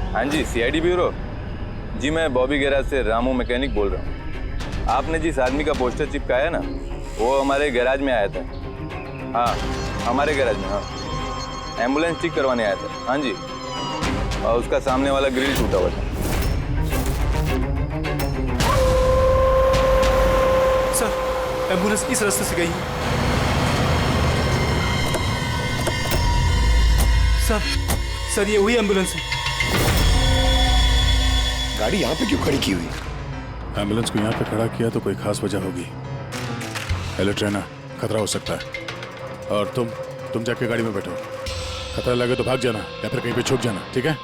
हाँ जी, CID bureau. जी मैं Bobby garage से रामू मैकेनिक बोल रहा हूँ। आपने जिस आदमी का पोस्टर चिपकाया है ना, वो हमारे गैराज में आया था। हाँ, हमारे गैराज में। हाँ, एम्बुलेंस ठीक करवाने आया था। हाँ जी, और उसका सामने वाला ग्रिल टूटा हुआ था। सर, एम्बुलेंस इस रास्ते से गई है। सर ये वही एम्बुलेंस है। गाड़ी यहाँ पे क्यों खड़ी की हुई? एम्बुलेंस को यहाँ पे खड़ा किया तो कोई खास वजह होगी। हेलो ट्रेनर, खतरा हो सकता है। और तुम जाके गाड़ी में बैठो। खतरा लगे तो भाग जाना या फिर कहीं पे छुप जाना, ठीक है?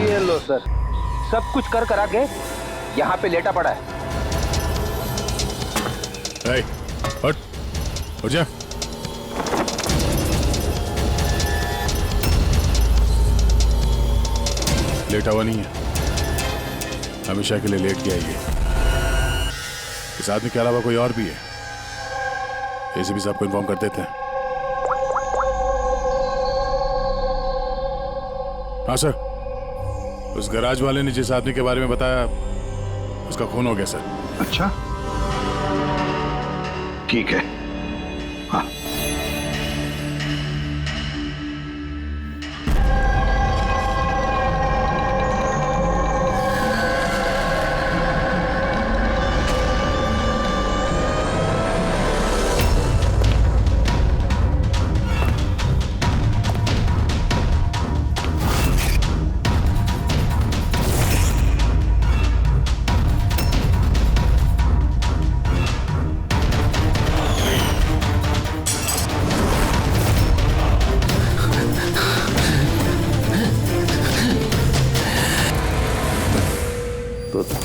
ये लो सर, सब कुछ कर करा के यहाँ पे लेटा पड़ा है। हट, उठ जा। लेटा हुआ नहीं है, हमेशा के लिए लेट गया ये। इस आदमी के अलावा कोई और भी है, एसीपी साहब को इन्फॉर्म कर देते हैं। हाँ सर, उस गैराज वाले ने जिस आदमी के बारे में बताया उसका खून हो गया सर। अच्छा, ठीक है। हाँ,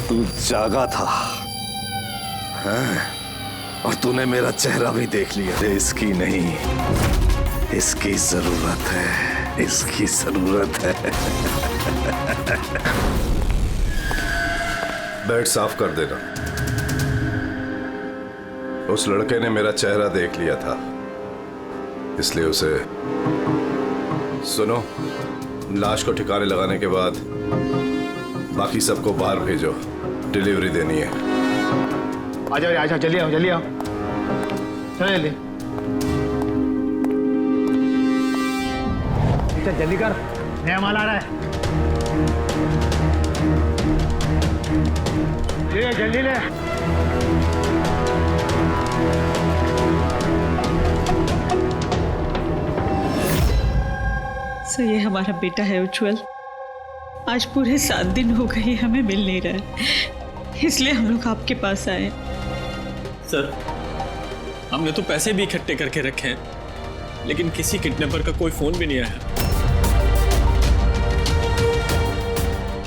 तू जागा था हाँ? और तूने मेरा चेहरा भी देख लिया। इसकी नहीं, इसकी जरूरत है, इसकी जरूरत है। बेड साफ कर देना। उस लड़के ने मेरा चेहरा देख लिया था, इसलिए उसे सुनो, लाश को ठिकाने लगाने के बाद बाकी सबको बाहर भेजो, डिलीवरी देनी है। आजा, जल्दी आओ, चलो जल्दी। चल जल्दी कर, नया माल आ रहा है। ले जल्दी ले। सो ये हमारा बेटा है उज्जवल। आज पूरे 7 दिन हो गए हमें मिल नहीं रहा है, इसलिए हम लोग आपके पास आए। सर, हमने तो पैसे भी इकट्ठे करके रखे हैं, लेकिन किसी किडनैपर का कोई फोन भी नहीं आया।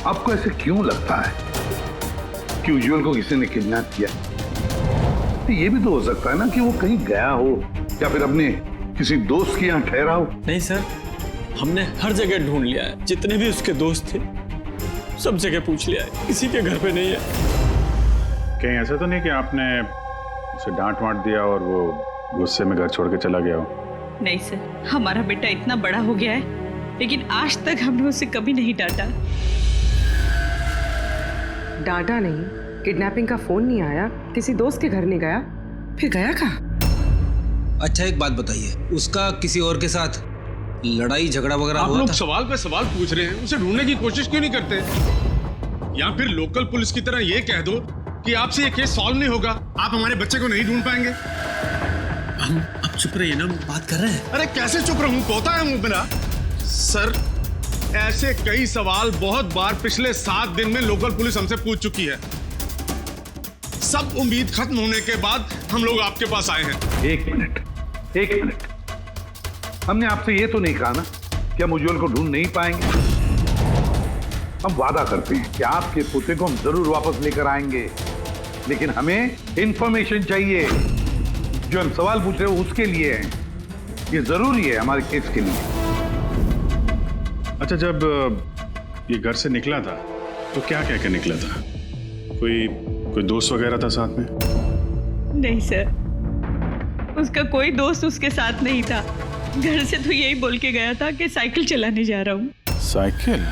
आपको ऐसे क्यों लगता है कि उज्जवल को किसी ने किडनैप किया? तो ये भी तो हो सकता है ना कि वो कहीं गया हो या फिर अपने किसी दोस्त के यहाँ ठहरा हो। नहीं सर, हमने हर जगह ढूंढ लिया है, जितने भी उसके दोस्त थे सब जगह पूछ लिया है, किसी के घर पे नहीं है। कहीं ऐसा तो नहीं कि आपने उसे डांट वांट दिया और वो गुस्से में घर छोड़ के चला गया हो? नहीं सर, हमारा बेटा इतना बड़ा हो गया है, लेकिन आज तक हमने उसे कभी नहीं डांटा। डांटा नहीं, किडनैपिंग का फोन नहीं आया, किसी दोस्त के घर नहीं गया, फिर गया कहाँ? अच्छा एक बात बताइए, उसका किसी और के साथ लड़ाई झगड़ा वगैरह हुआ था? आप लोग सवाल पे सवाल पूछ रहे हैं, उसे ढूंढने की कोशिश क्यों नहीं करते? या फिर लोकल पुलिस की तरह ये कह दो कि आपसे ये केस सॉल्व नहीं होगा, आप हमारे बच्चे को नहीं ढूंढ पाएंगे। हम अब चुप रहिए ना, बात कर रहे हैं। अरे कैसे चुप रहूं, तोता है मुंह मेरा। सर, ऐसे कई सवाल बहुत बार पिछले 7 दिन में लोकल पुलिस हमसे पूछ चुकी है। सब उम्मीद खत्म होने के बाद हम लोग आपके पास आए हैं। एक मिनट, हमने आपसे ये तो नहीं कहा ना कि हम उज्जवल को ढूंढ नहीं पाएंगे। हम वादा करते हैं कि आपके पोते को हम जरूर वापस लेकर आएंगे, लेकिन हमें इंफॉर्मेशन चाहिए। जो हम सवाल पूछ रहे हो उसके लिए है, ये जरूरी है हमारे केस के लिए। अच्छा, जब ये घर से निकला था तो क्या कह के निकला था? कोई कोई दोस्त वगैरह था साथ में? नहीं सर, उसका कोई दोस्त उसके साथ नहीं था। घर से तो यही बोल के गया था कि साइकिल चलाने जा रहा हूँ। साइकिल?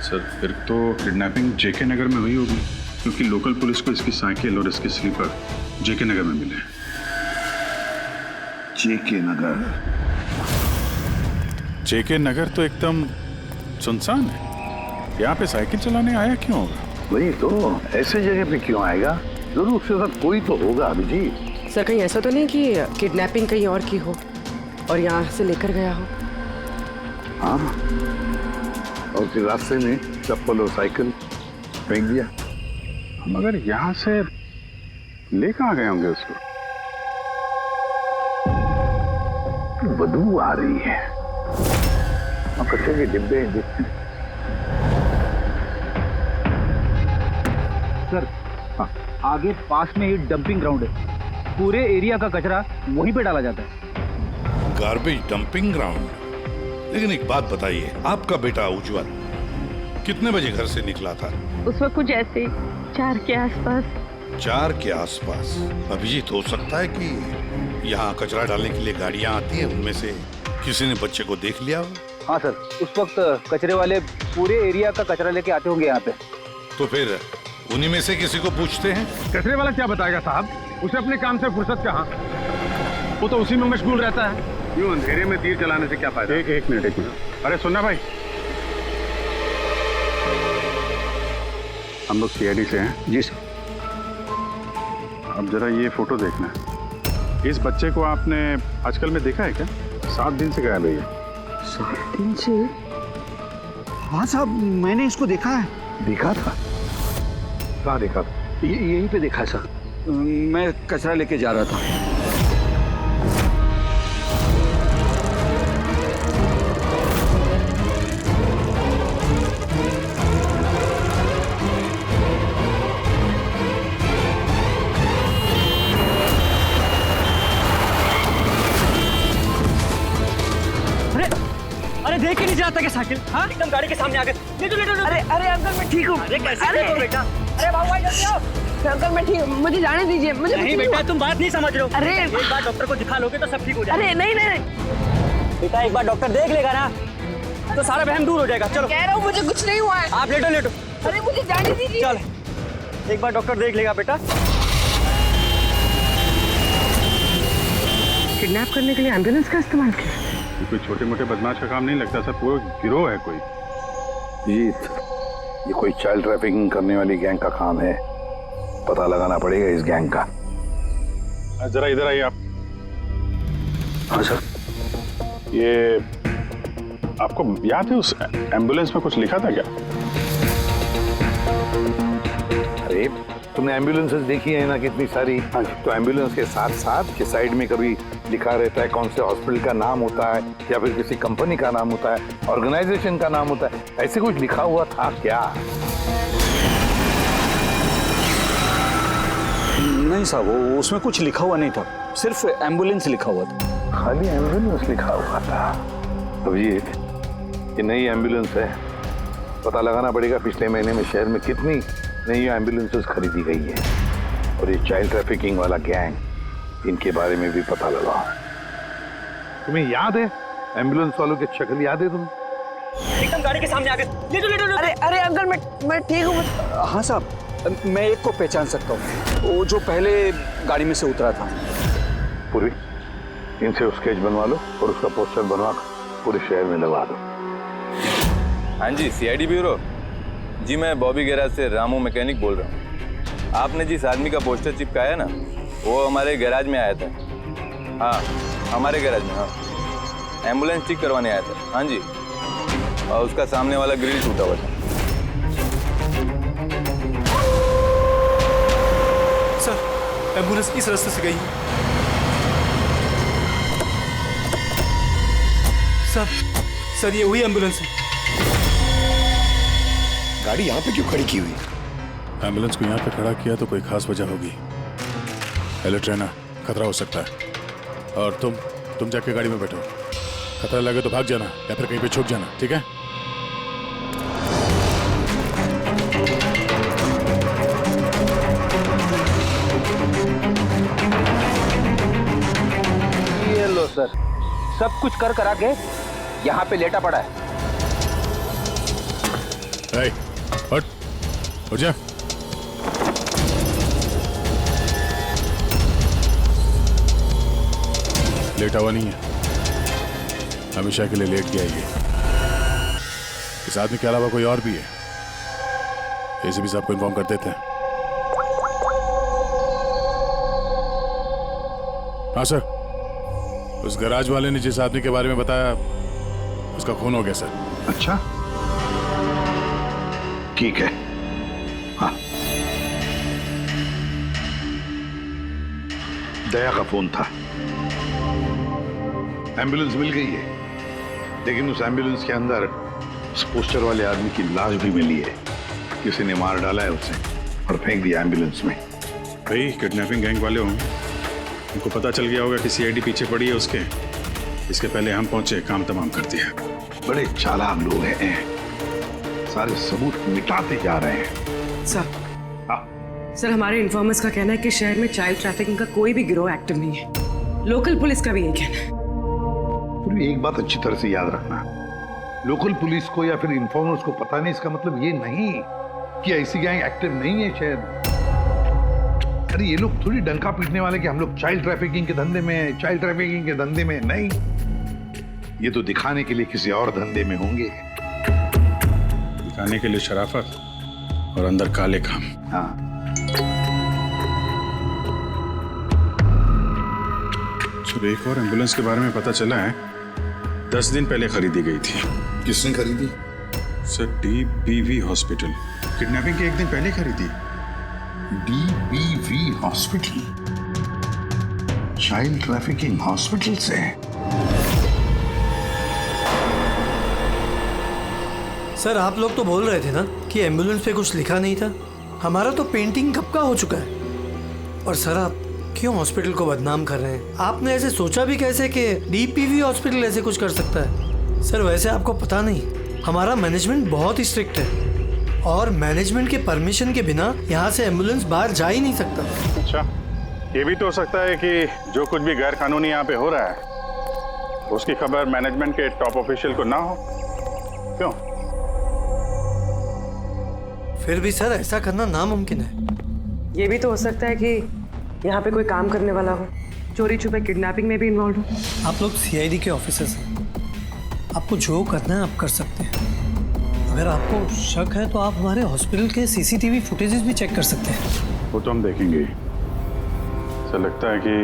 सर फिर तो किडनैपिंग जेके नगर में हुई होगी, क्योंकि लोकल पुलिस को इसकी साइकिल और इसके स्लीपर जेके नगर में मिले। जेके नगर? जेके नगर तो एकदम सुनसान है। यहाँ पे साइकिल चलाने आया क्यों होगा? वही तो, ऐसे जगह पे क्यों आएगा? जरूर उसके साथ कोई तो होगा अभिजीत। सर कहीं ऐसा तो नहीं कि किडनैपिंग कहीं और की हो और यहाँ से लेकर गया हो? हाँ, और फिर रास्ते में चप्पल और साइकिल फेंक दिया। मगर यहाँ से ले कहाँ गए होंगे उसको? बदबू आ रही है। और कचरे के डिब्बे देखते हैं। सर हाँ, आगे पास में ही डंपिंग ग्राउंड है। पूरे एरिया का कचरा वहीं पे डाला जाता है। Garbage dumping ground? लेकिन एक बात बताइए, आपका बेटा उज्जवल कितने बजे घर से निकला था? उस वक्त कुछ ऐसे 4 के आसपास। 4 के आसपास? अभिजीत, हो सकता है कि यहाँ कचरा डालने के लिए गाड़ियाँ आती हैं, उनमें से किसी ने बच्चे को देख लिया हो? हाँ सर, उस वक्त कचरे वाले पूरे एरिया का कचरा लेके आते होंगे यहाँ पे। तो फिर उन्हीं में से किसी को पूछते हैं। कचरे वाला क्या बताएगा साहब? उसे अपने काम से फुर्सत कहाँ, वो तो उसी में मशगूल रहता है। यूं अंधेरे में तीर चलाने से क्या फायदा? एक मिनट। अरे सुनना भाई, हम लोग सीआईडी से हैं। जी सर। अब जरा ये फोटो देखना। इस बच्चे को आपने आजकल में देखा है क्या? 7 दिन से गायब है ये। 7 दिन से? हाँ साहब, मैंने इसको देखा है। देखा था? कहाँ देखा था? यहीं पे देखा है सर। मैं कचरा लेके जा रहा था। अरे देख के नहीं जाता क्या साइकिल? हाँ, एकदम गाड़ी के सामने आ गए। ले लो। अरे अंकल मैं ठीक हूँ। अरे कैसे हो बेटा? अरे बाबू भाई जल्दी आओ। अंकल मैं ठीक, मुझे जाने दीजिए। मुझे नहीं बेटा, तुम बात नहीं समझ रहे हो। अरे एक बार डॉक्टर को दिखा लोगे तो सब ठीक हो जाएगा। अरे नहीं बेटा, एक बार डॉक्टर देख लेगा ना तो सारा वहम दूर हो जाएगा। चलो, कह रहा हूँ मुझे कुछ नहीं हुआ है। आप लेटो। अरे मुझे जाने दीजिए। चल, एक बार डॉक्टर देख लेगा बेटा। किडनैप करने के लिए एम्बुलेंस का इस्तेमाल किया? कोई छोटे मोटे बदमाश का काम नहीं लगता सर, पूरा गिरोह है कोई। जीत, ये कोई चाइल्ड ट्रैफिकिंग करने वाली गैंग का काम है। पता लगाना पड़ेगा इस गैंग का। जरा इधर आइए आप। हाँ सर। ये आपको याद है उस एम्बुलेंस में कुछ लिखा था क्या? अरे तुमने एम्बुलेंसेस देखी है ना कितनी सारी? हाँ, तो एम्बुलेंस के साथ साथ के साइड में कभी लिखा रहता है कौन से हॉस्पिटल का नाम होता है या फिर किसी कंपनी का नाम होता है, ऑर्गेनाइजेशन का नाम होता है। ऐसे कुछ लिखा हुआ था क्या? नहीं साहब, वो उसमें कुछ लिखा हुआ नहीं था, सिर्फ एम्बुलेंस लिखा हुआ था। खाली एम्बुलेंस लिखा हुआ था? अभिजीत, ये नई एम्बुलेंस है। पता लगाना पड़ेगा पिछले महीने में शहर में कितनी नई एम्बुलेंसेस खरीदी गई है। और ये चाइल्ड ट्रैफिकिंग वाला गैंग, इनके बारे में भी पता लगाओ। तुम्हें याद है एम्बुलेंस वालों की शक्ल याद है तुम्हें? एकदम गाड़ी के सामने आ गए। ले लो। अरे अंकल मैं ठीक हूँ। हाँ साहब, मैं एक को पहचान सकता हूँ, वो जो पहले गाड़ी में से उतरा था। पूरी इनसे स्केच बनवा लो और उसका पोस्टर बनवा पूरे शहर में लगा दो। हाँ जी, सीआईडी ब्यूरो जी, मैं बॉबी गैराज से रामू मैकेनिक बोल रहा हूँ। आपने जिस आदमी का पोस्टर चिपकाया ना, वो हमारे गैराज में आया था। हाँ, हमारे गैराज में। हाँ, एम्बुलेंस ठीक करवाने आया था। हाँ जी, और उसका सामने वाला ग्रिल टूटा हुआ था। सर, एम्बुलेंस इस रास्ते से गई है। सर ये वही एम्बुलेंस है। गाड़ी यहाँ पे क्यों खड़ी की हुई? एम्बुलेंस को यहाँ पे खड़ा किया तो कोई खास वजह होगी। हेलो ट्रेनर, खतरा हो सकता है, और तुम जाके गाड़ी में बैठो। खतरा लगे तो भाग जाना या फिर कहीं पे छुप जाना, ठीक है? सब कुछ कर करा के यहाँ पे लेटा पड़ा है। हट उठ जा। लेटा हुआ नहीं है, हमेशा के लिए लेट गया ये। इस आदमी के अलावा कोई और भी है, एसीपी साहब को इन्फॉर्म कर देते हैं। हाँ सर, उस गैराज वाले ने जिस आदमी के बारे में बताया उसका खून हो गया सर। अच्छा ठीक है। हाँ, दया का फोन था, एम्बुलेंस मिल गई है, लेकिन उस एम्बुलेंस के अंदर उस पोस्टर वाले आदमी की लाश भी मिली है। किसी ने मार डाला है उसे और फेंक दिया एम्बुलेंस में। भाई किडनैपिंग गैंग वाले होंगे, उनको पता चल गया होगा कि सीआईडी पीछे पड़ी है उसके। इसके पहले हम पहुंचे, काम तमाम कर दिया। बड़े चालाक लोग हैं, सारे सबूत मिटाते जा रहे हैं। सर, सर हमारे इन्फॉर्मर्स का कहना है कि शहर में चाइल्ड ट्रैफिकिंग का कोई भी गिरोह एक्टिव नहीं है। लोकल पुलिस का भी यही कहना है। एक बात अच्छी तरह से याद रखना, लोकल पुलिस को या फिर इन्फॉर्मर्स को पता नहीं, इसका मतलब ये नहीं कि ऐसी गैंग एक्टिव नहीं है शहर में। अरे ये लोग थोड़ी डंका पीटने वाले कि हम लोग चाइल्ड ट्रैफिकिंग के धंधे में हैं, चाइल्ड ट्रैफिकिंग के धंधे में नहीं। ये तो दिखाने के लिए किसी और धंधे में होंगे। दिखाने के लिए शराफत और अंदर काले काम। हाँ, एक और एम्बुलेंस के बारे में पता चला है, 10 दिन पहले खरीदी गई थी। किसने खरीदी? Sir, DBV hospital. किडनैपिंग के एक दिन पहले खरीदी। DBV hospital child trafficking hospital से? सर आप लोग तो बोल रहे थे ना कि एम्बुलेंस पे कुछ लिखा नहीं था। हमारा तो पेंटिंग कब का हो चुका है। और सर आप क्यों हॉस्पिटल को बदनाम कर रहे हैं? आपने ऐसे सोचा भी कैसे कि DPV हॉस्पिटल ऐसे कुछ कर सकता है? सर वैसे आपको पता नहीं, हमारा मैनेजमेंट बहुत ही स्ट्रिक्ट है और मैनेजमेंट के परमिशन के बिना यहाँ से एम्बुलेंस बाहर जा ही नहीं सकता। अच्छा, ये भी तो हो सकता है कि जो कुछ भी गैर कानूनी यहाँ पे हो रहा है उसकी खबर मैनेजमेंट के टॉप ऑफिशियल को ना हो। क्यों? फिर भी सर ऐसा करना नामुमकिन है। ये भी तो हो सकता है कि यहाँ पे कोई काम करने वाला हो, चोरी छुपे किडनैपिंग में भी इन्वॉल्व हो। आप लोग CID के ऑफिसर्स हैं, आपको जो करना है आप कर सकते हैं। अगर आपको शक है तो आप हमारे हॉस्पिटल के CCTV फुटेजेस भी चेक कर सकते हैं। वो तो हम देखेंगे। ऐसा लगता है कि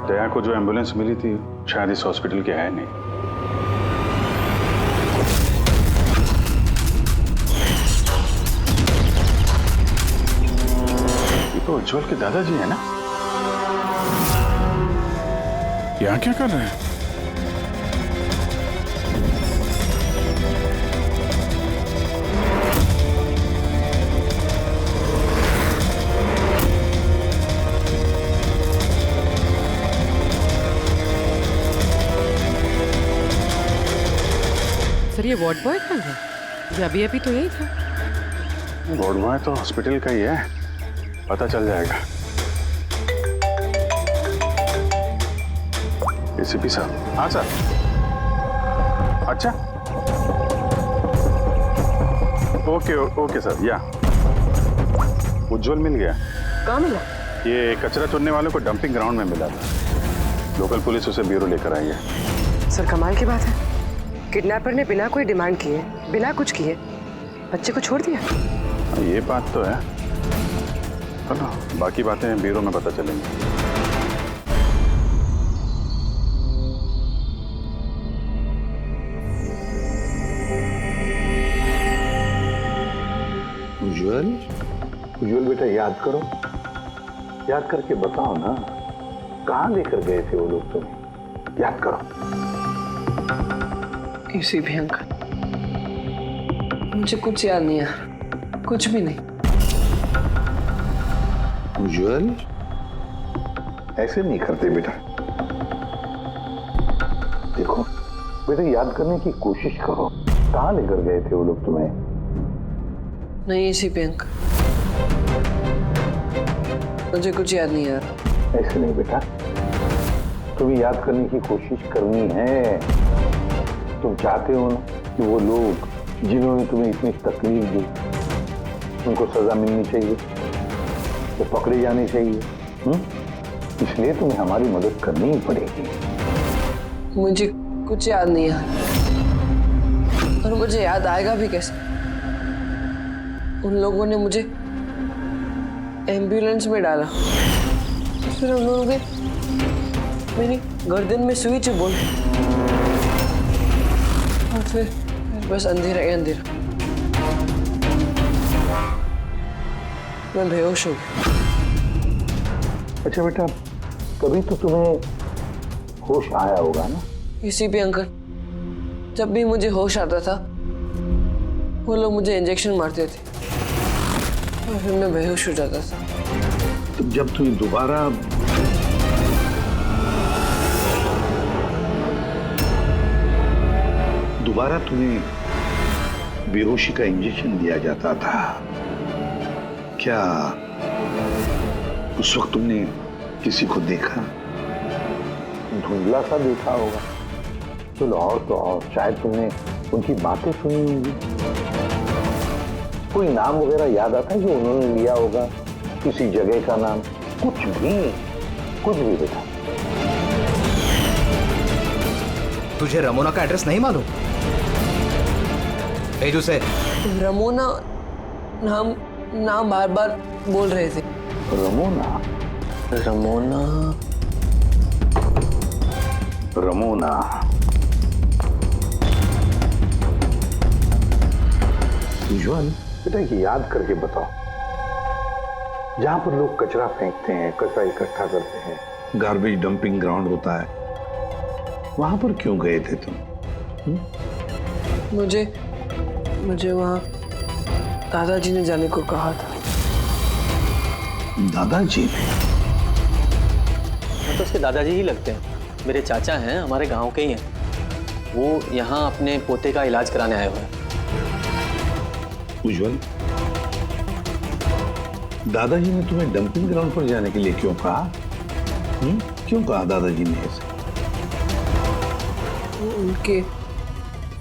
दया को जो एम्बुलेंस मिली थी शायद इस हॉस्पिटल के है नहीं। ये तो उज्जवल के दादाजी है ना? यहाँ क्या कर रहे हैं? सर ये वार्ड बॉय कौन है? ये अभी तो यही था। वार्ड बॉय तो हॉस्पिटल का ही है, पता चल जाएगा। ACP साहब। हाँ सर। अच्छा, ओके सर। या उज्जवल मिल गया। कहाँ मिला? ये कचरा चुनने वालों को डंपिंग ग्राउंड में मिला था। लोकल पुलिस उसे ब्यूरो लेकर आई है। सर कमाल की बात है, किडनैपर ने बिना कोई डिमांड किए, बिना कुछ किए बच्चे को छोड़ दिया। ये बात तो है, चलो बाकी बातें ब्यूरो में पता चलेंगी। उज्जवल बेटा याद करो, याद करके बताओ ना, कहाँ लेकर गए थे वो लोग तुम्हें? याद करो। ACP अंकल, मुझे कुछ याद नहीं है, कुछ भी नहीं। उज्जवल ऐसे नहीं करते बेटा, देखो बेटा याद करने की कोशिश करो, कहाँ लेकर गए थे वो लोग तुम्हें? नहीं ACP अंकल, मुझे कुछ याद नहीं यार। ऐसे नहीं बेटा, तुम्हें याद करने की कोशिश करनी है। तुम चाहते हो ना कि वो लोग जिन्होंने तुम्हें इतनी तकलीफ दी उनको सजा मिलनी चाहिए, वो पकड़े जाने चाहिए। इसलिए तुम्हें हमारी मदद करनी ही पड़ेगी। मुझे कुछ याद नहीं है और मुझे याद आएगा भी कैसे। उन लोगों ने मुझे एम्बुलेंस में डाला, फिर उन लोगों ने मेरी गर्दन में सुई चुभोई और फिर बस अंधेरा ही अंधेरा। मैं बेहोश हो गया। अच्छा बेटा, कभी तो तुम्हें होश आया होगा ना? इसी पे अंकल, जब भी मुझे होश आता था वो लोग मुझे इंजेक्शन मारते थे और फिर मैं बेहोश हो जाता था। तो जब तुम्हें दोबारा तुम्हें बेहोशी का इंजेक्शन दिया जाता था, क्या उस वक्त तुमने किसी को देखा? धुंधला सा देखा होगा। चलो और तो और शायद तुमने उनकी बातें सुनी होंगी। कोई नाम वगैरह याद आता है जो उन्होंने लिया होगा, किसी जगह का नाम? कुछ भी बेटा। तुझे रमोना का एड्रेस नहीं मालूम? भेज उसे। रमोना नाम बार बार बोल रहे थे। रमोना उज्ज्वल बेटा, याद करके बताओ, जहां पर लोग कचरा फेंकते हैं, कचरा इकट्ठा करते हैं, गार्बेज डंपिंग ग्राउंड होता है, वहां पर क्यों गए थे तुम? मुझे वहां दादाजी ने जाने को कहा था। दादाजी ने? तो उसके दादाजी ही लगते हैं। मेरे चाचा हैं, हमारे गांव के ही हैं। वो यहाँ अपने पोते का इलाज कराने आए हुए हैं। उज्ज्वल, दादाजी ने तुम्हें डंपिंग ग्राउंड पर जाने के लिए क्यों कहा? क्यों कहा दादाजी ने ऐसे?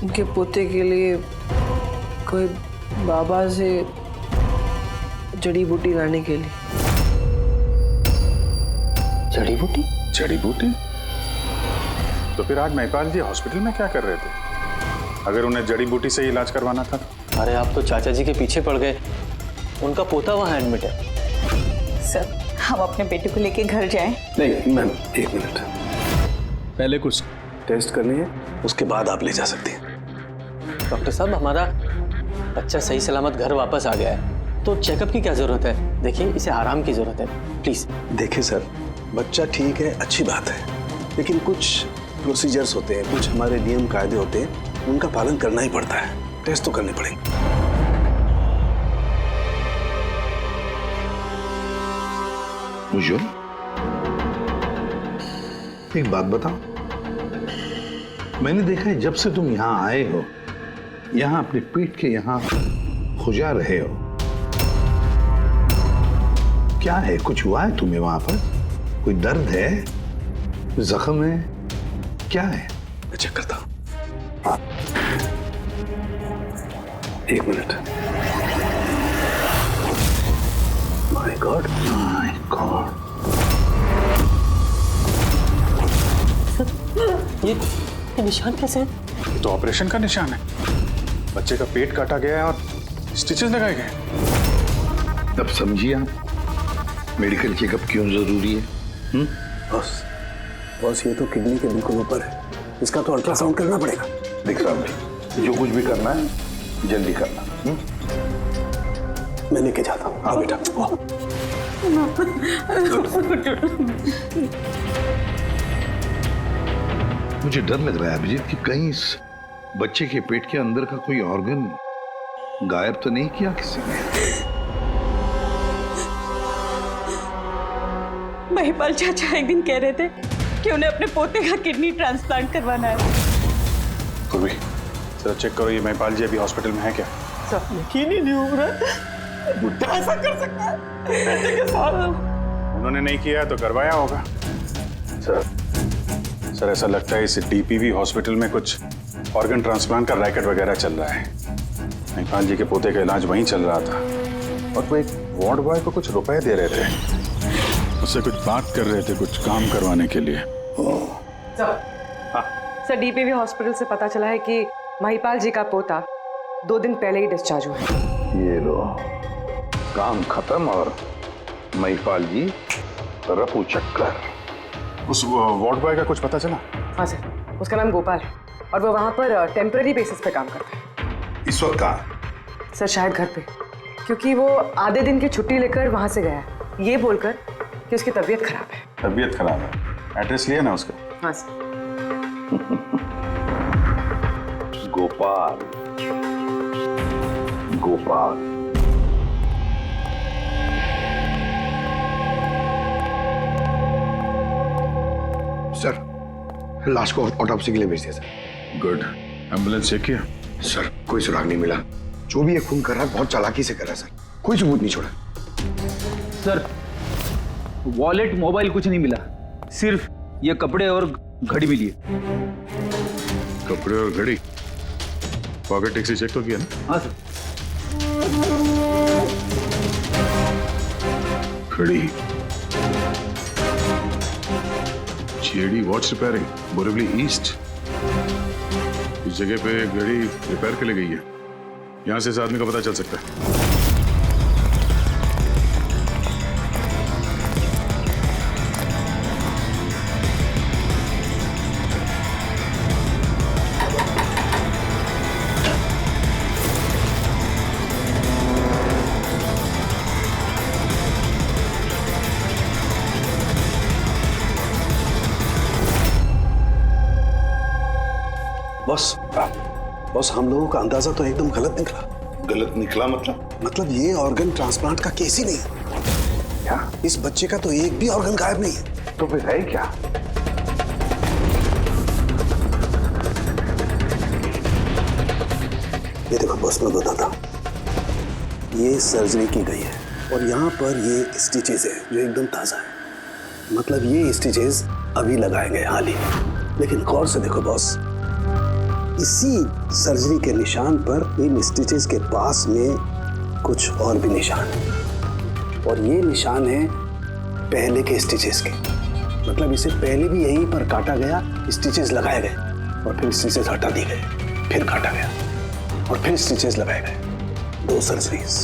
उनके पोते के लिए कोई बाबा से जड़ी बूटी लाने के लिए। जड़ी बूटी? तो फिर आज महिपाल जी हॉस्पिटल में क्या कर रहे थे, अगर उन्हें जड़ी बूटी से इलाज करवाना था? अरे आप तो चाचा जी के पीछे पड़ गए। उनका पोता वहाँ एडमिट है। सर, हम अपने बेटे को लेके घर जाएं? नहीं मैम, एक मिनट, पहले कुछ टेस्ट करनी है, उसके बाद आप ले जा सकती हैं। डॉक्टर साहब, हमारा बच्चा सही सलामत घर वापस आ गया है, तो चेकअप की क्या जरूरत है? देखिए, इसे आराम की जरूरत है, प्लीज। देखिए सर, बच्चा ठीक है, अच्छी बात है, लेकिन कुछ प्रोसीजर्स होते हैं, कुछ हमारे नियम कायदे होते हैं, उनका पालन करना ही पड़ता है। टेस्ट तो करने पड़ेंगे। उज्ज्वल, एक बात बताओ, मैंने देखा है जब से तुम यहाँ आए हो, यहाँ अपने पीठ के यहाँ खुजा रहे हो। क्या है, कुछ हुआ है तुम्हें वहां पर? कोई दर्द है, जख्म है, क्या है? मैं चेक करता हूं। एक मिनट। My God. ये निशान कैसे हैं? ये तो ऑपरेशन का निशान है। बच्चे का पेट काटा गया है और स्टिचेस लगाए गए। तब समझिए आप मेडिकल चेकअप क्यों जरूरी है। बॉस, ये तो किडनी के बिल्कुल ऊपर है, इसका तो अल्ट्रासाउंड करना पड़ेगा। देख साहब जी, जो कुछ भी करना है जल्दी करना। मैं लेके जाता हूँ। हाँ बेटा। मुझे डर लग रहा है अभिजीत कि कहीं इस बच्चे के पेट के अंदर का कोई ऑर्गन गायब तो नहीं किया किसी ने। महिपाल चाचा एक दिन कह रहे थे कि उन्हें अपने पोते का किडनी ट्रांसप्लांट करवाना है। पूर्वी, जरा चेक करो, ये महिपाल जी अभी हॉस्पिटल में है क्या? सर, यकीन ही नहीं हो रहा, बुढ़ा ऐसा कर सकता है बेटे के साथ। उन्होंने नहीं किया तो करवाया होगा। सर, सर ऐसा लगता है इस डीपीवी हॉस्पिटल में कुछ ऑर्गन ट्रांसप्लांट का रैकेट वगैरह चल रहा है। महिपाल जी के पोते का इलाज वहीं चल रहा था और वो एक वार्ड बॉय को कुछ रुपए दे रहे थे, उससे कुछ बात कर रहे थे कुछ काम करवाने के लिए। सर डीपीवी हॉस्पिटल से पता चला है कि महिपाल जी का पोता 2 दिन पहले ही डिस्चार्ज हुआ है। ये लो, काम खत्म और महिपाल जी रफू चक्कर। उस वार्ड बॉय का कुछ पता चला? हाँ सर, उसका नाम गोपाल है और वो वहाँ पर टेम्पररी बेसिस पे काम करता है। इस वक्त कहाँ? सर शायद घर पे, क्योंकि वो आधे दिन की छुट्टी लेकर वहाँ से गया है ये बोलकर कि उसकी तबीयत खराब है। तबीयत खराब है? एड्रेस लिया ना उसका? हाँ सर। गोपाल, गोपाल। सर लाश को ऑटोप्सी के लिए भेज दिया सर। गुड। एम्बुलेंस चेक किया? सर कोई सुराग नहीं मिला। जो भी ये खून कर रहा है बहुत चालाकी से कर रहा है सर, कोई सबूत नहीं छोड़ा। सर वॉलेट मोबाइल कुछ नहीं मिला, सिर्फ ये कपड़े और घड़ी मिली है। कपड़े और घड़ी? पॉकेट टैक्सी चेक तो किया ना? हाँ सर। घड़ी, JD watch repairing, Borivali east. इस जगह पे घड़ी रिपेयर के लिए गई है। यहां से इस आदमी का पता चल सकता है। बॉस हम लोगों का अंदाजा तो एकदम गलत निकला। गलत निकला मतलब ये ऑर्गन ट्रांसप्लांट का केस ही नहीं है। क्या? इस बच्चे का तो एक भी ऑर्गन गायब नहीं है। तो फिर है क्या? ये देखो बॉस, मैं बताता हूं। ये सर्जरी की गई है और यहाँ पर ये स्टिचेस है जो एकदम ताजा है। मतलब ये स्टिचेस अभी लगाए गए हाल ही। लेकिन गौर से देखो बॉस, इसी सर्जरी के निशान पर इन स्टिचेस के पास में कुछ और भी निशान है और ये निशान है पहले के स्टिचेस के। मतलब इसे पहले भी यहीं पर काटा गया, स्टिचेस लगाए गए और फिर स्टिचेस हटा दिए गए, फिर काटा गया और फिर स्टिचेस लगाए गए। 2 सर्जरीज।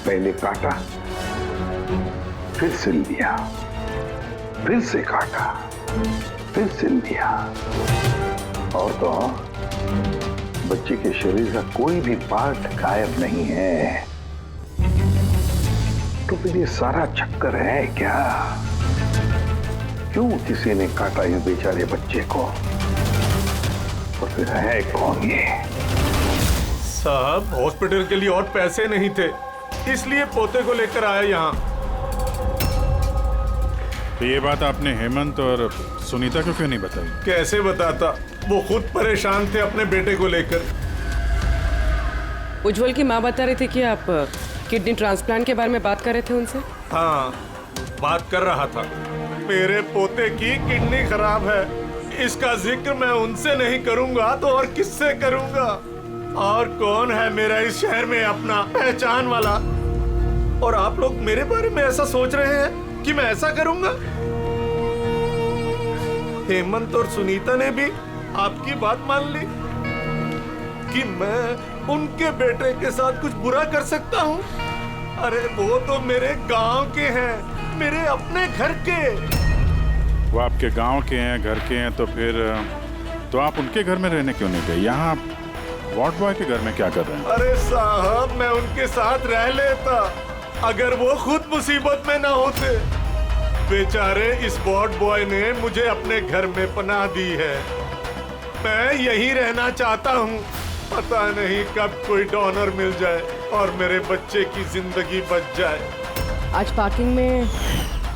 पहले काटा, फिर सिल दिया, फिर से काटा, फिर सिल दिया। और तो बच्चे के शरीर का कोई भी पार्ट गायब नहीं है। तो फिर ये सारा चक्कर है क्या? क्यों किसी ने काटा इस बेचारे बच्चे को? और फिर है कौन ये? साहब हॉस्पिटल के लिए और पैसे नहीं थे, इसलिए पोते को लेकर आया यहाँ। तो ये बात आपने हेमंत और सुनीता को क्यों नहीं बताई? कैसे बताता, वो खुद परेशान थे अपने बेटे को लेकर। उज्जवल की माँ बता रही थी कि आप किडनी ट्रांसप्लांट के बारे में बात कर रहे थे उनसे। हाँ बात कर रहा था। मेरे पोते की किडनी खराब है, इसका जिक्र मैं उनसे नहीं करूंगा तो और किससे करूंगा? और कौन है मेरा इस शहर में अपना पहचान वाला? और आप लोग मेरे बारे में ऐसा सोच रहे हैं कि मैं ऐसा करूंगा? हेमंत और सुनीता ने भी आपकी बात मान ली कि मैं उनके बेटे के साथ कुछ बुरा कर सकता हूँ? अरे वो तो मेरे गांव के हैं, मेरे अपने घर के। वो आपके गांव के हैं, घर के हैं, तो फिर तो आप उनके घर में रहने क्यों नहीं गए? यहाँ आप वार्ड बॉय के घर में क्या कर रहे हैं? अरे साहब मैं उनके साथ रह लेता अगर वो खुद मुसीबत में ना होते। बेचारे इस वार्ड बॉय ने मुझे अपने घर में पनाह दी है, मैं यहीं रहना चाहता हूँ। पता नहीं कब कोई डोनर मिल जाए और मेरे बच्चे की जिंदगी बच जाए। आज पार्किंग में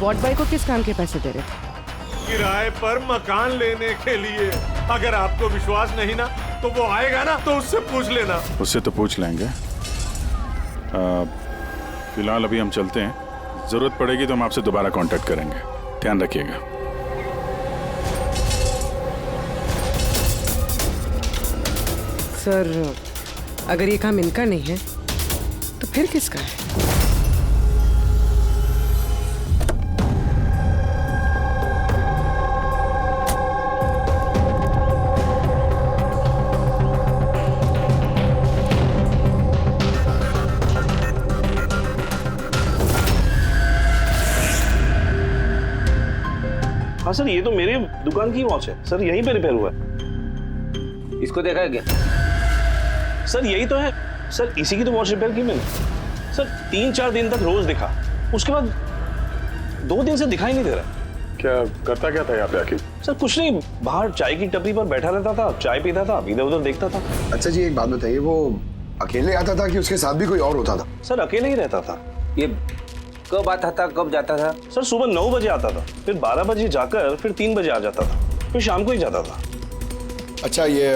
वार्ड बॉय को किस काम के पैसे दे रहे थे? किराए पर मकान लेने के लिए। अगर आपको विश्वास नहीं ना तो वो आएगा ना तो उससे पूछ लेना। उससे तो पूछ लेंगे। फिलहाल अभी हम चलते हैं, जरूरत पड़ेगी तो हम आपसे दोबारा कांटेक्ट करेंगे। ध्यान रखिएगा। सर, अगर ये काम इनका नहीं है तो फिर किसका है? हाँ सर, ये तो मेरे दुकान की वॉच है सर, यहीं पे रिपेयर हुआ है। इसको देखा है क्या? सर यही तो है सर, इसी की तो वॉच रिपेयर की मैंने सर। 3-4 दिन तक रोज दिखा, उसके बाद 2 दिन से दिखाई नहीं दे रहा। क्या करता क्या था यहाँ पे आके? सर कुछ नहीं, बाहर चाय की टपरी पर बैठा रहता था, चाय पीता था, इधर उधर देखता था। अच्छा जी, एक बात बताइए, वो अकेले आता था कि उसके साथ भी कोई और होता था? सर अकेले ही रहता था। ये कब आता था, कब जाता था? सर सुबह 9 बजे आता था, फिर 12 बजे जाकर फिर 3 बजे आ जाता था, फिर शाम को ही जाता था। अच्छा, ये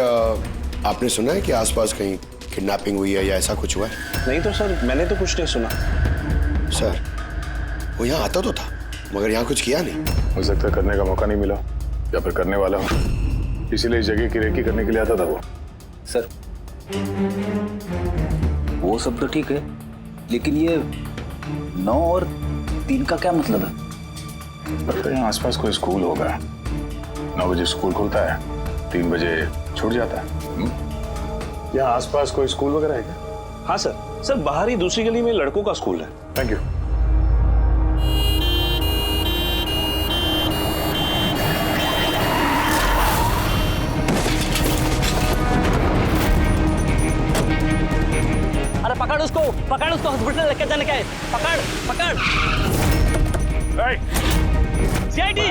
आपने सुना है कि आसपास कहीं किडनैपिंग हुई है या ऐसा कुछ हुआ है? नहीं तो सर, मैंने तो कुछ नहीं सुना। सर, वो यहाँ आता तो था मगर यहाँ कुछ किया नहीं। हो सकता है करने का मौका नहीं मिला या फिर करने वाला हो, इसीलिए इस जगह की रेकी करने के लिए आता था वो। सर वो सब तो ठीक है, लेकिन ये 9 और 3 का क्या मतलब है? लगता है यहाँ आसपास कोई स्कूल होगा। 9 बजे स्कूल खुलता है, 3 बजे छूट जाता है। यहाँ आसपास कोई स्कूल वगैरह है क्या? हाँ सर, सर बाहर ही दूसरी गली में लड़कों का स्कूल है। Thank you. अरे पकड़ उसको हॉस्पिटल लेके जाने का है। पकड़ सीआईडी।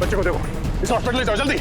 बच्चे को देखो, इस हॉस्पिटल ले जाओ जल्दी।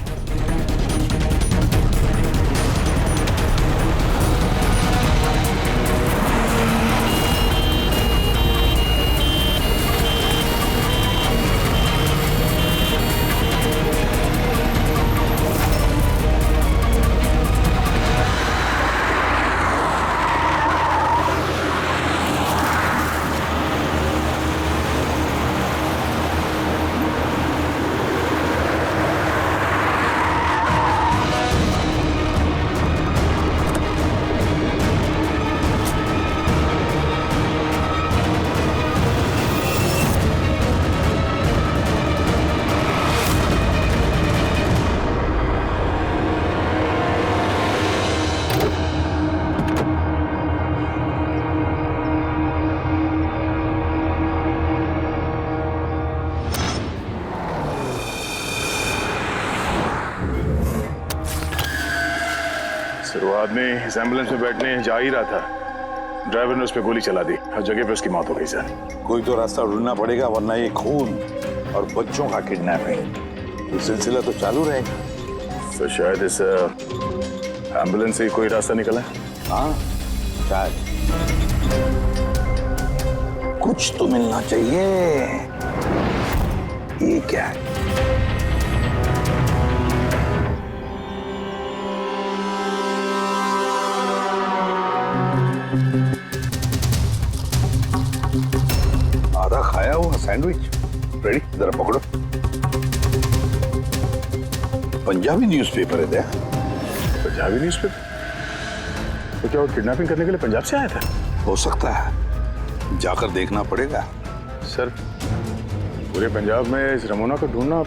वो आदमी इस एम्बुलेंस में बैठने जा ही रहा था, ड्राइवर ने उस पर गोली चला दी और जगह पे उसकी मौत हो गई। सर कोई तो रास्ता ढूंढना पड़ेगा, वरना ये खून और बच्चों का किडनैपिंग ये सिलसिला तो चालू रहेगा। तो शायद इस एम्बुलेंस से ही कोई रास्ता निकला है। हाँ शायद, कुछ तो मिलना चाहिए। ये क्या है? आधा खाया हुआ सैंडविच रेडी, जरा पकड़ो। पंजाबी न्यूज़पेपर है क्या? पंजाबी न्यूज़पेपर? तो क्या वो किडनैपिंग करने के लिए पंजाब से आया था? हो सकता है, जाकर देखना पड़ेगा। सर पूरे पंजाब में इस रमोना को ढूंढना,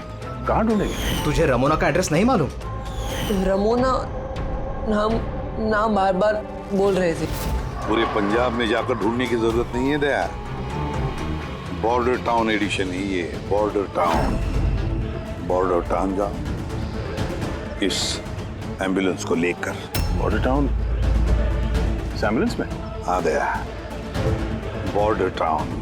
कहाँ ढूंढेंगे? तुझे रमोना का एड्रेस नहीं मालूम? रमोना नाम बार बार बोल रहे थे। पूरे पंजाब में जाकर ढूंढने की जरूरत नहीं है दया, बॉर्डर टाउन एडिशन है ये, बॉर्डर टाउन जाओ इस एम्बुलेंस को लेकर। बॉर्डर टाउन इस एम्बुलेंस में? हाँ Daya, border town.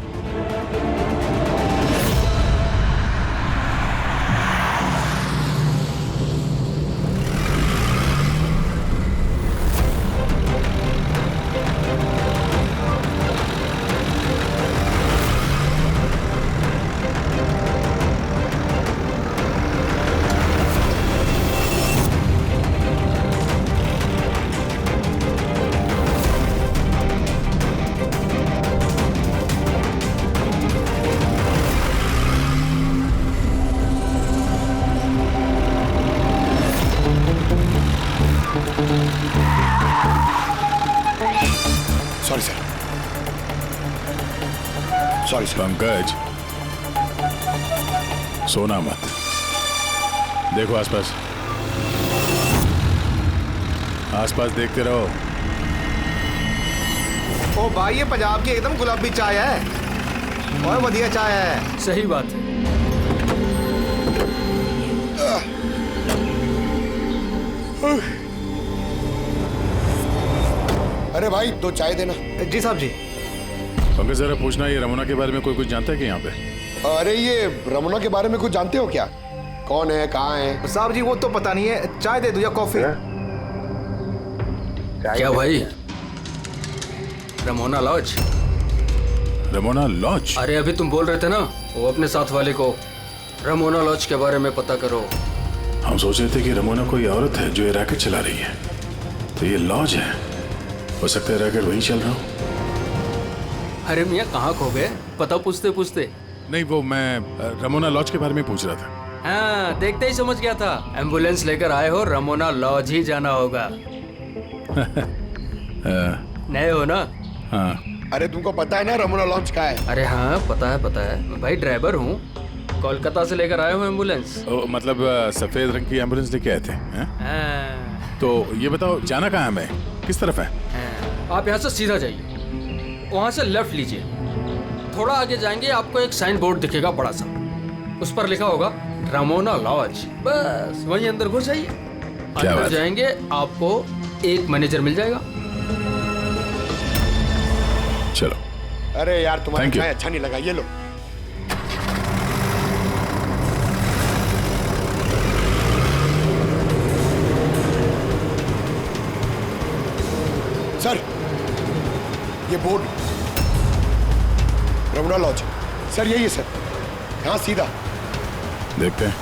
Sorry sir. Pankaj, सोना मत। देखो आसपास, आसपास देखते रहो। ओ भाई, ये पंजाब की एकदम गुलाबी चाय है और बढ़िया चाय है। सही बात है। अरे भाई, 2 चाय देना। जी साहब जी। पंकज जरा पूछना, ये रमोना के बारे में कोई कुछ जानता है कि यहाँ पे? अरे ये रमोना के बारे में कुछ जानते हो क्या? कौन है, कहाँ है? साहब जी वो तो पता नहीं है, चाय दे दो या कॉफी? क्या भाई, रमोना लॉज? Ramona laws? अरे अभी तुम बोल रहे थे ना, वो अपने साथ वाले को रमोना लॉज के बारे में पता करो। हम सोच रहे थे कि रमोना कोई औरत है जो ये रैकेट चला रही है, तो ये लॉज है। हो सकता है रैकेट वही चल रहा हो। अरे मियाँ कहाँ खो गए, पता पूछते पूछते? नहीं, वो मैं रमोना लॉज के बारे में पूछ रहा था। हाँ, देखते ही समझ गया था। एम्बुलेंस लेकर आए हो, रमोना लॉज ही जाना होगा। नए हो ना? हाँ। अरे तुमको पता है ना रमोना लॉज कहाँ है? अरे हाँ पता है। मैं भाई ड्राइवर हूँ, कोलकाता से लेकर आए हो एम्बुलेंस। मतलब सफेद रंग की एम्बुलेंस लेके आए थे? तो ये बताओ, जाना कहाँ है, मैं किस तरफ है? आप यहाँ से सीधा जाइए, वहाँ से लेफ्ट लीजिए, थोड़ा आगे जाएंगे आपको एक साइन बोर्ड दिखेगा बड़ा सा, उस पर लिखा होगा रमोना लॉज। बस वहीं अंदर घुस जाइए। अंदर जाएंगे आपको एक मैनेजर मिल जाएगा। चलो। अरे यार तुम्हारा चाय अच्छा नहीं लगा, ये लो। सर ये बोर्ड रमोना लॉज सर, यही है सर, यहाँ सीधा। देखते हैं।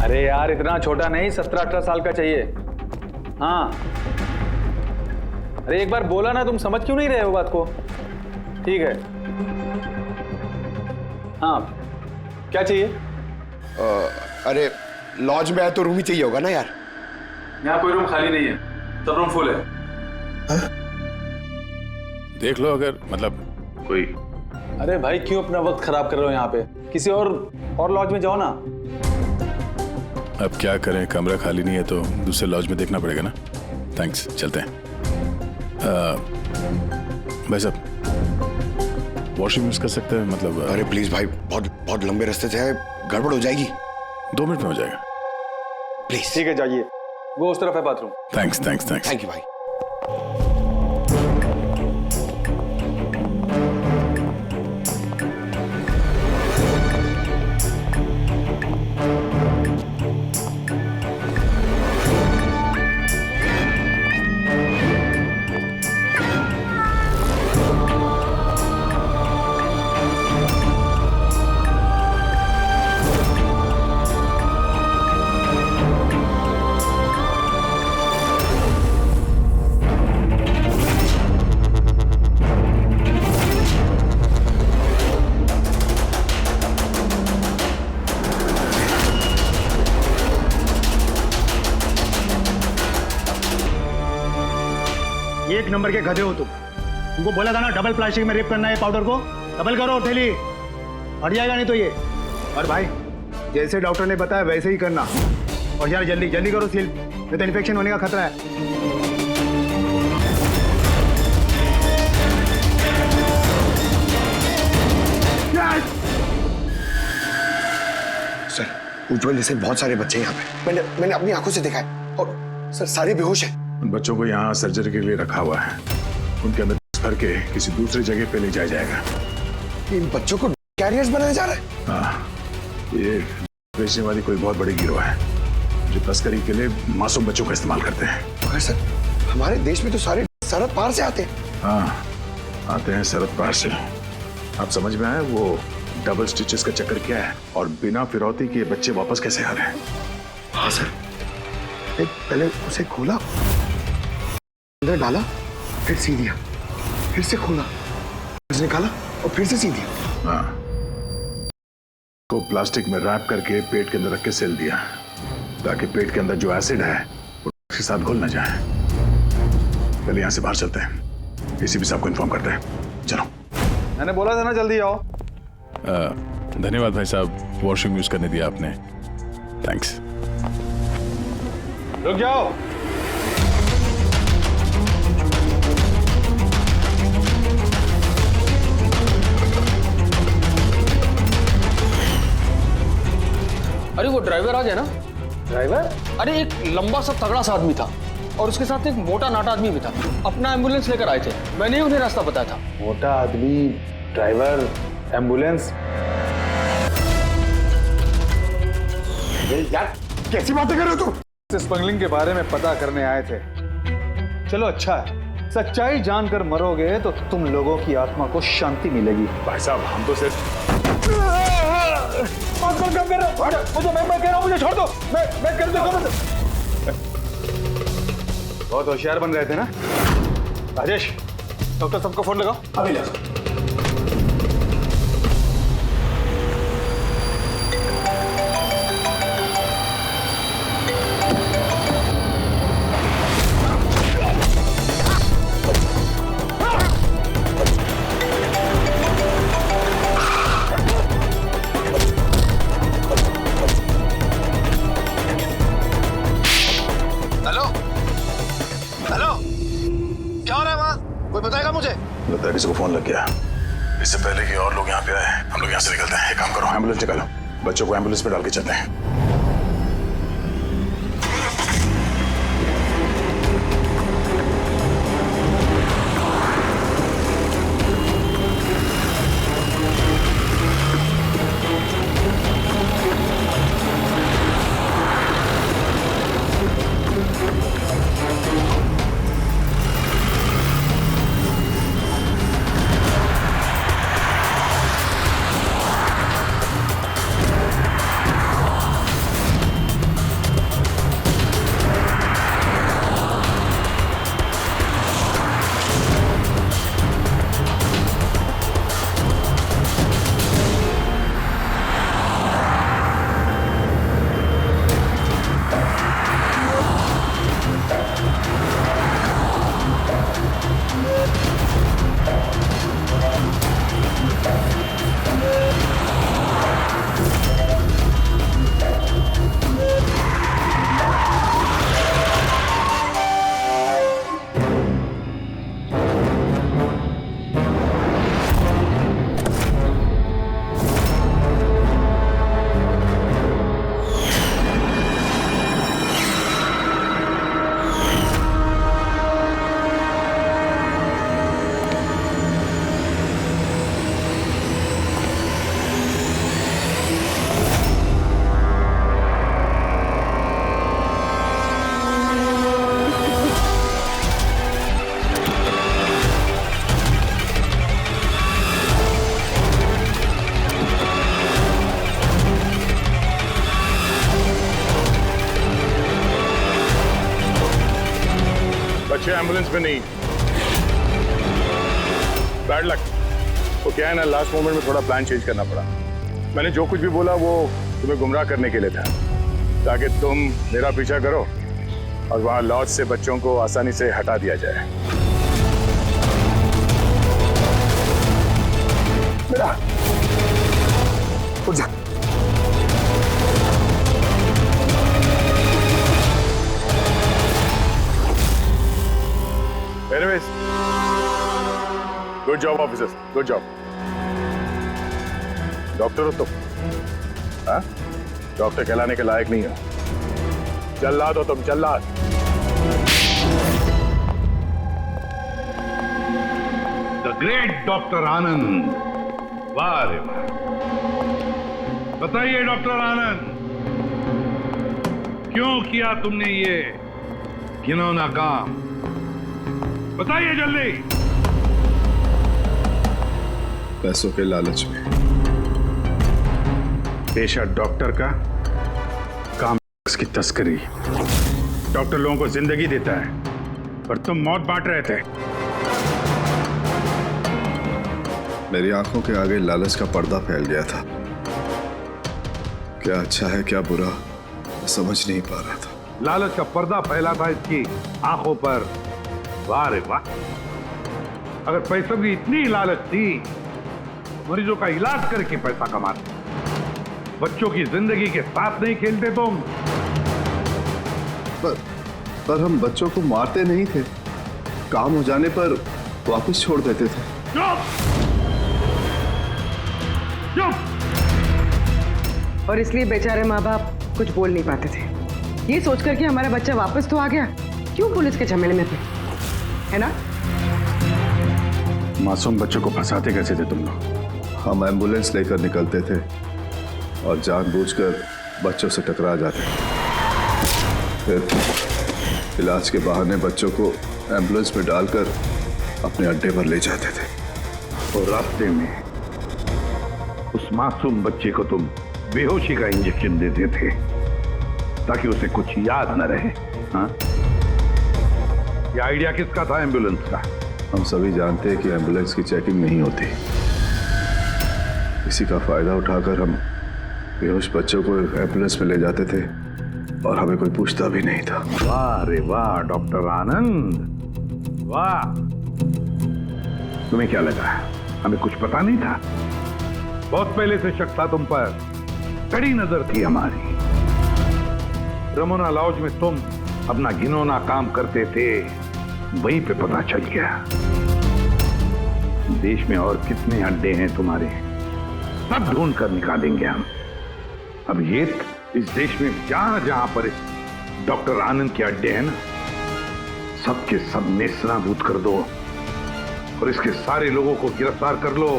अरे यार इतना छोटा नहीं, 17-18 साल का चाहिए। हाँ, अरे एक बार बोला ना, तुम समझ क्यों नहीं रहे हो बात को? ठीक है। हाँ, क्या चाहिए? अरे लॉज में आए तो रूम ही चाहिए होगा ना यार। यहाँ कोई रूम खाली नहीं है, सब रूम फुल है। देख लो अगर मतलब कोई। अरे भाई क्यों अपना वक्त खराब कर रहे हो यहाँ पे? किसी और लॉज में जाओ ना। अब क्या करें, कमरा खाली नहीं है तो दूसरे लॉज में देखना पड़ेगा ना। थैंक्स, चलते हैं। भाई साहब, वॉशरूम यूज कर सकते हैं मतलब? अरे प्लीज भाई, बहुत लंबे रास्ते से है, गड़बड़ हो जाएगी। 2 मिनट में हो जाएगा। प्लीज। ठीक है, जाइए, वो उस तरफ है bathroom. Thanks thanks thanks. Thank you भाई। एक नंबर के गधे हो तुमको बोला था ना डबल प्लास्टिक में रेप करना है पाउडर को, डबल करो थैली, हट जाएगा नहीं तो ये। और भाई जैसे डॉक्टर ने बताया वैसे ही करना, और यार जल्दी जल्दी करो सील, नहीं तो इन्फेक्शन होने का खतरा है। सर उज्जवल जैसे बहुत सारे बच्चे यहाँ पे, मैंने अपनी आंखों से देखा है, और सर सारे बेहोश हैं। उन बच्चों को यहाँ सर्जरी के लिए रखा हुआ है, उनके अंदर भर के किसी दूसरी जगह पे ले जाया जाएगा। इन बच्चों को कैरियर्स बनाया जा रहा है? हाँ, ये बेचने वाली कोई बहुत बड़ी गिरोह है जो तस्करी के लिए मासूम बच्चों का इस्तेमाल करते हैं। मगर सर हमारे देश में तो सारे सरहद पार से आते हैं। हाँ, आते हैं सरहद पार से। आप समझ में आए वो डबल स्टिचेस का चक्कर क्या है, और बिना फिरौती के बच्चे वापस कैसे आ रहे हैं? हाँ सर, पहले उसे खोला, अंदर डाला, फिर सी दिया, फिर से खोला, निकाला और फिर से सी दिया। हाँ, को प्लास्टिक में रैप करके पेट के अंदर रख के सिल दिया ताकि पेट के अंदर जो एसिड है वो उसके साथ घुल ना जाए। पहले यहाँ से बाहर चलते हैं, एसीपी साहब को इन्फॉर्म करते हैं। चलो। मैंने बोला था ना जल्दी आओ। धन्यवाद भाई साहब, वॉशरूम यूज करने दिया आपने, थैंक्स। रुक जाओ। अरे वो ड्राइवर आ गया ना? ड्राइवर? अरे एक लंबा सा तगड़ा सा आदमी था और उसके साथ एक मोटा नाटा आदमी भी था। अपना एम्बुलेंस लेकर आए थे, मैंने ही उन्हें रास्ता बताया था। मोटा आदमी, ड्राइवर, एम्बुलेंस। यार कैसी बातें कर रहे हो तुम? स्मगलिंग के बारे में पता करने आए थे। चलो अच्छा है, सच्चाई जानकर मरोगे तो तुम लोगों की आत्मा को शांति मिलेगी। भाई साहब हम तो सिर्फ मैं कह रहा हूँ मुझे छोड़ दो। मैं कर दूंगा। बहुत होशियार बन रहे थे ना राजेश। डॉक्टर साहब को फोन लगाओ अभी। लगता है किसी को फोन लग गया। इससे पहले कि और लोग यहाँ पे आए, हम लोग यहाँ से निकलते हैं। एक काम करो, एम्बुलेंस निकालो, बच्चों को एम्बुलेंस पे डाल के चलते हैं। एम्बुलेंस में नहीं, बैड लक। वो क्या है ना, लास्ट मोमेंट में थोड़ा प्लान चेंज करना पड़ा। मैंने जो कुछ भी बोला वो तुम्हें गुमराह करने के लिए था, ताकि तुम मेरा पीछा करो और वहां लॉज से बच्चों को आसानी से हटा दिया जाए। बेटा उठ जा। Anyways, good job officers, good job. Doctor हो तुम? हाँ? डॉक्टर कहलाने के लायक नहीं हो। जल्लाद हो तुम, जल्लाद। द ग्रेट डॉक्टर आनंद। वाह रे वाह। बताइए डॉक्टर आनंद, क्यों किया तुमने ये घिनौना काम? बताइए जल्दी। पैसों के लालच में। पेशा डॉक्टर का, काम की तस्करी। डॉक्टर लोगों को जिंदगी देता है, पर तुम मौत बांट रहे थे। मेरी आंखों के आगे लालच का पर्दा फैल गया था, क्या अच्छा है क्या बुरा समझ नहीं पा रहा था। लालच का पर्दा फैला था इसकी आंखों पर। वाह रे वाह, अगर पैसों की इतनी लालच थी, मरीजों का इलाज करके पैसा कमाते, बच्चों की जिंदगी के साथ नहीं खेलते तुम। पर हम बच्चों को मारते नहीं थे, काम हो जाने पर वापस छोड़ देते थे। और इसलिए बेचारे माँ बाप कुछ बोल नहीं पाते थे, ये सोचकर कि हमारा बच्चा वापस तो आ गया, क्यों पुलिस के झमेले में थे, है ना? मासूम बच्चों को फंसाते कैसे थे तुम लोग? हम एम्बुलेंस लेकर निकलते थे और जानबूझकर बच्चों से टकरा जाते थे। फिर इलाज के बहाने बच्चों को एम्बुलेंस में डालकर अपने अड्डे पर ले जाते थे। और रास्ते में उस मासूम बच्चे को तुम बेहोशी का इंजेक्शन देते थे ताकि उसे कुछ याद न रहे। हाँ? ये आइडिया किसका था एम्बुलेंस का? हम सभी जानते हैं कि एम्बुलेंस की चेकिंग नहीं होती, इसी का फायदा उठाकर हम बेहोश बच्चों को एम्बुलेंस में ले जाते थे और हमें कोई पूछता भी नहीं था। वाह रे वाह डॉक्टर आनंद, वाह। तुम्हें क्या लगा हमें कुछ पता नहीं था? बहुत पहले से शक था तुम पर, कड़ी नजर थी हमारी। रमोना लॉज में तुम अपना घिनौना काम करते थे, वहीं पे पता चल गया। देश में और कितने अड्डे हैं तुम्हारे, सब ढूंढ कर निकालेंगे हम। अब ये इस देश में जहां जहां पर इस डॉक्टर आनंद के अड्डे हैं ना, सबके सब नेस्तनाबूद कर दो और इसके सारे लोगों को गिरफ्तार कर लो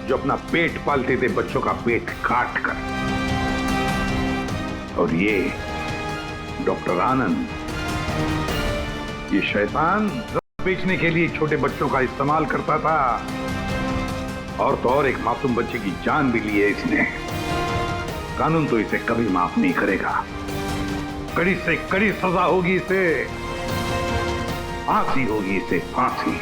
जो अपना पेट पालते थे बच्चों का पेट काट कर। और ये डॉक्टर आनंद, ये शैतान ड्रग बेचने के लिए छोटे बच्चों का इस्तेमाल करता था, और तो और एक मासूम बच्चे की जान भी ली है इसने। कानून तो इसे कभी माफ नहीं करेगा, कड़ी से कड़ी सजा होगी इसे, फांसी होगी इसे, फांसी।